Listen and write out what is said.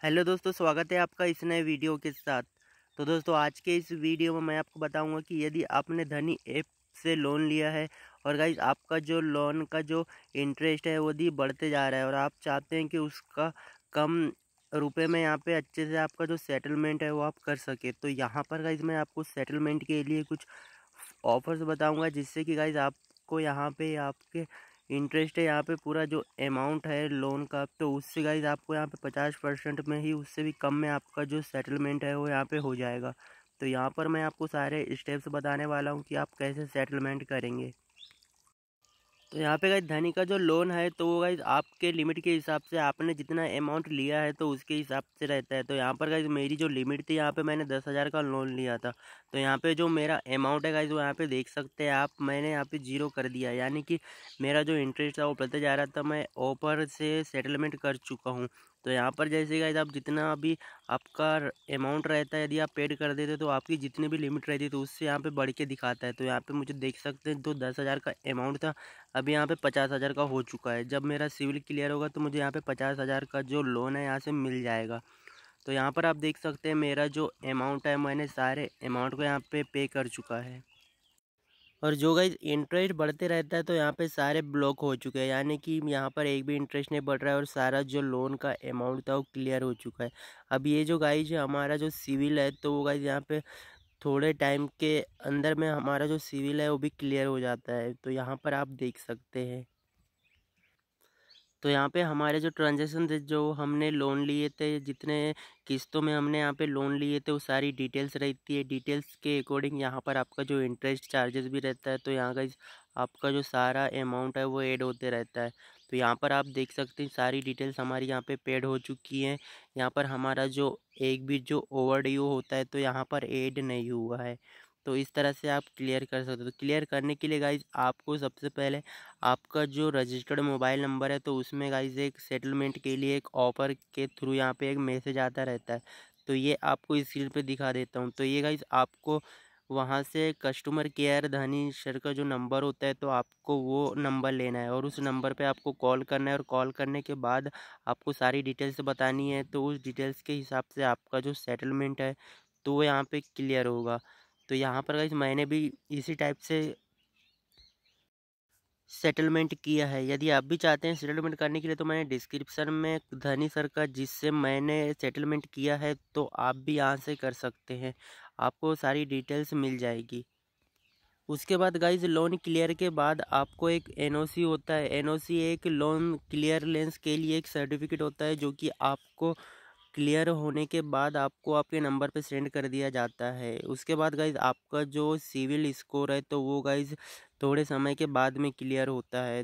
Hello दोस्तों, स्वागत है आपका इस नए वीडियो के साथ। तो दोस्तों, आज के इस वीडियो में मैं आपको बताऊंगा कि यदि आपने धनी ऐप से लोन लिया है और गाइस आपका जो लोन का जो इंटरेस्ट है वो दी बढ़ते जा रहा है और आप चाहते हैं कि उसका कम रुपए में यहाँ पे अच्छे से आपका जो सेटलमेंट है वो आप कर सके, तो यहाँ पर गाइस मैं आपको सेटलमेंट के लिए कुछ ऑफर्स बताऊंगा जिससे कि गाइस आपको यहाँ पे आपके इंटरेस्ट है यहाँ पे पूरा जो अमाउंट है लोन का, तो उससे गाइज आपको यहाँ पे 50% में ही, उससे भी कम में आपका जो सेटलमेंट है वो यहाँ पे हो जाएगा। तो यहाँ पर मैं आपको सारे स्टेप्स बताने वाला हूँ कि आप कैसे सेटलमेंट करेंगे। तो यहाँ पे गाइस धनी का जो लोन है तो वो गाइस आपके लिमिट के हिसाब से, आपने जितना अमाउंट लिया है तो उसके हिसाब से रहता है। तो यहाँ पर गाइस मेरी जो लिमिट थी, यहाँ पे मैंने 10,000 का लोन लिया था। तो यहाँ पे जो मेरा अमाउंट है गाइस वो यहाँ पे देख सकते हैं आप, मैंने यहाँ पे 0 कर दिया, यानी कि मेरा जो इंटरेस्ट था वो बढ़ते जा रहा था, मैं ऊपर से सेटलमेंट कर चुका हूँ। तो यहाँ पर जैसे गाइस आप जितना अभी आपका अमाउंट रहता है, यदि आप पेड कर देते तो आपकी जितनी भी लिमिट रहती है तो उससे यहाँ पे बढ़ के दिखाता है। तो यहाँ पे मुझे देख सकते हैं, तो 10,000 का अमाउंट था, अभी यहाँ पे 50,000 का हो चुका है। जब मेरा सिविल क्लियर होगा तो मुझे यहाँ पे 50,000 का जो लोन है यहाँ से मिल जाएगा। तो यहाँ पर आप देख सकते हैं मेरा जो अमाउंट है, मैंने सारे अमाउंट को यहाँ पे कर चुका है। और जो गाइज इंटरेस्ट बढ़ते रहता है तो यहाँ पे सारे ब्लॉक हो चुके हैं, यानी कि यहाँ पर एक भी इंटरेस्ट नहीं बढ़ रहा है और सारा जो लोन का अमाउंट था वो क्लियर हो चुका है। अब ये जो गाइज हमारा जो सिविल है तो वो गाइज यहाँ पे थोड़े टाइम के अंदर में हमारा जो सिविल है वो भी क्लियर हो जाता है। तो यहाँ पर आप देख सकते हैं, तो यहाँ पे हमारे जो ट्रांजैक्शन थे, जो हमने लोन लिए थे, जितने किस्तों में हमने यहाँ पे लोन लिए थे, वो सारी डिटेल्स रहती है। डिटेल्स के अकॉर्डिंग यहाँ पर आपका जो इंटरेस्ट चार्जेस भी रहता है, तो यहाँ का आपका जो सारा अमाउंट है वो ऐड होते रहता है। तो यहाँ पर आप देख सकते हैं सारी डिटेल्स हमारी यहाँ पे पेड हो चुकी हैं। यहाँ पर हमारा जो एक भी जो ओवर ड्यू होता है तो यहाँ पर ऐड नहीं हुआ है। तो इस तरह से आप क्लियर कर सकते हो। तो क्लियर करने के लिए गाइज आपको सबसे पहले आपका जो रजिस्टर्ड मोबाइल नंबर है तो उसमें गाइज एक सेटलमेंट के लिए एक ऑफ़र के थ्रू यहाँ पे एक मैसेज आता रहता है। तो ये आपको इस स्क्रीन पे दिखा देता हूँ। तो ये गाइज आपको वहाँ से कस्टमर केयर धनी सर का जो नंबर होता है तो आपको वो नंबर लेना है और उस नंबर पे आपको कॉल करना है, और कॉल करने के बाद आपको सारी डिटेल्स बतानी है। तो उस डिटेल्स के हिसाब से आपका जो सेटलमेंट है तो वो यहाँ पे क्लियर होगा। तो यहाँ पर गाइज मैंने भी इसी टाइप से सेटलमेंट किया है। यदि आप भी चाहते हैं सेटलमेंट करने के लिए तो मैंने डिस्क्रिप्शन में धनी सर का जिससे मैंने सेटलमेंट किया है तो आप भी यहाँ से कर सकते हैं, आपको सारी डिटेल्स मिल जाएगी। उसके बाद गाइज लोन क्लियर के बाद आपको एक एनओसी होता है। एनओसी एक लोन क्लियरेंस के लिए एक सर्टिफिकेट होता है जो कि आपको क्लियर होने के बाद आपको आपके नंबर पे सेंड कर दिया जाता है। उसके बाद गाइज आपका जो सिविल स्कोर है तो वो गाइज थोड़े समय के बाद में क्लियर होता है।